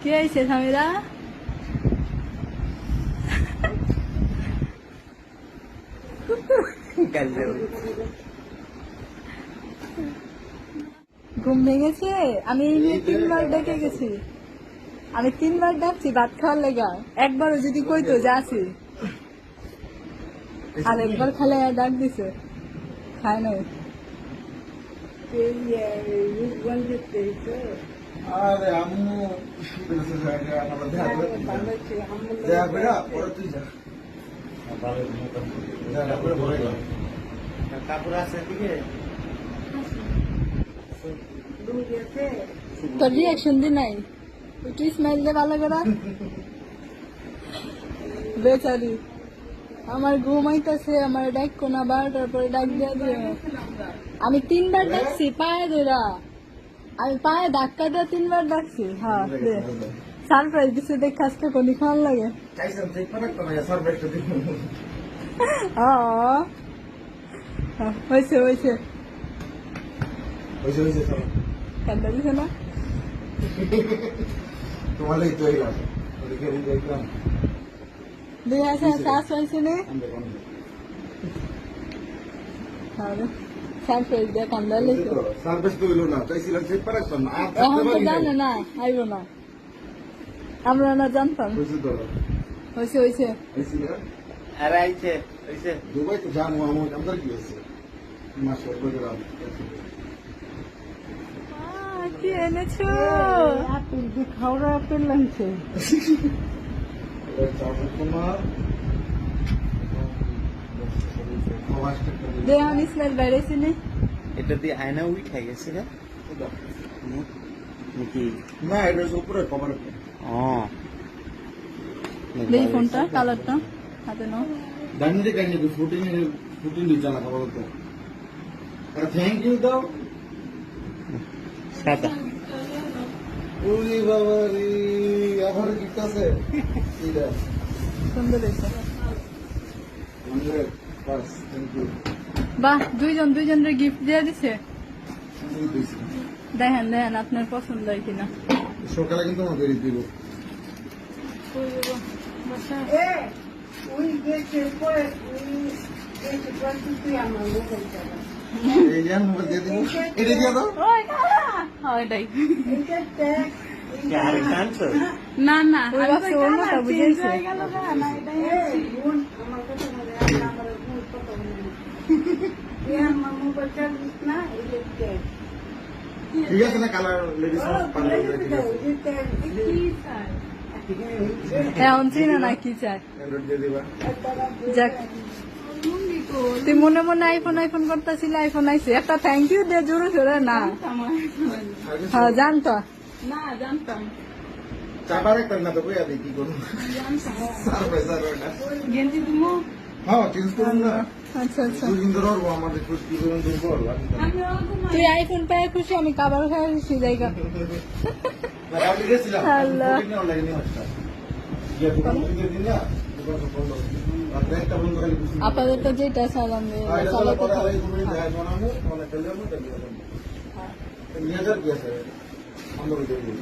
কে আইছে সামিরা? ঘুম ভেঙেছে? আমি 3বার ডেকে গেছি, আমি 3বার ডাকছি ভাত খাওয়ার লেগা। একবারও যদি কইতো যে আছি, আর একবার খালে ডাক দিছে, খায় নাই। আরে আম্মু কাপড় আছে দিকে তোর রিয়াকশন দি নাই, একটু স্মাইল দে ভালো করে। বেচারি আমার ঘুমাইতেছে, আমার ডাক কোনা 12টার পরে ডাক দিয়ে দিয়ে আমি 3বার ডাকছি পায়ে ধরা, আমি পায়ে ধাক্কা দিয়ে 3বার ডাকছি। হ্যাঁ সারপ্রাইজ দিচ্ছে, দেখ আজকে কোনি খাওয়ার লাগে। হয়েছে হয়েছে কান্দা দিছে না? তোমাদের তো দুই আছে শ্বাস হয়েছে না? সারপ্রাইজ দিয়ে কান্দা লেগেছে। এখন তো জানে না, আইব না, আমরা না জানতাম। হয়েছে হয়েছে দুবাই তো জানো আমার কি হয়েছে কি এনেছো? খাওয়া আপেল লাগছে। আমি স্মেল বেড়েছি না, এটা দিয়ে আয়না উঠে গেছে না নাকি? না এটা উপরে কভার এই ফোনটা কালারটা হাতে নাও। দাঁড়িয়ে কাহিনী ফুটিং দিচ্ছে না খাবার তো। থ্যাংক ইউ দাও। সাদা ওরে বাবা রে, আমার গিফট আছে এটা সুন্দর হয়েছে। বাস থ্যাংক ইউ। বাহ, দুইজনের গিফট দিয়ে দিছে। দেখেন দেখেন আপনার পছন্দ হয় কিনা। সকালে কিন্তু আমার বেরিয়ে দিব। এই যে মোবাইল দিয়ে দিব, এটা দিয়ে দাও। না না বুঝেছি। ঠিক আছে না, কালার লেডিস এখন চিনে না কি চায়। দিয়ে দিবা। যাক, তুই মনে মনে আইফোন করতেছিল, আইফোন আইছে। একটা থ্যাংক ইউ দে জোরে জোরে। না হ্যাঁ জানতো না, জানতাম। চাপার একটা না তো কইয়া দিই কি করব। সারপ্রাইজ আর ওটা গেঞ্জি দিমু। হ্যাঁ চেঞ্জ করুন না। আচ্ছা আচ্ছা, দুই দিন ধরে আমাদের কি করুন দিন পর তুই আইফোন পেয়ে খুশি, আমি খাবার খাই খুশি জায়গা। আমি গেছিলাম আল্লাহ। অনলাইনে আসটা গিয়ে দোকান থেকে দিন না, দোকান তো বন্ধ। আর ব্যাংকটা বন্ধ করে দিছি। আপাতত যেটা সালাম চালাতে পারে তুমি দেখা বানাবো অনেক কল্যাণ মতো দিয়ে দেবো। নিয়ে যার কি আছে আমরা দিয়ে দিই।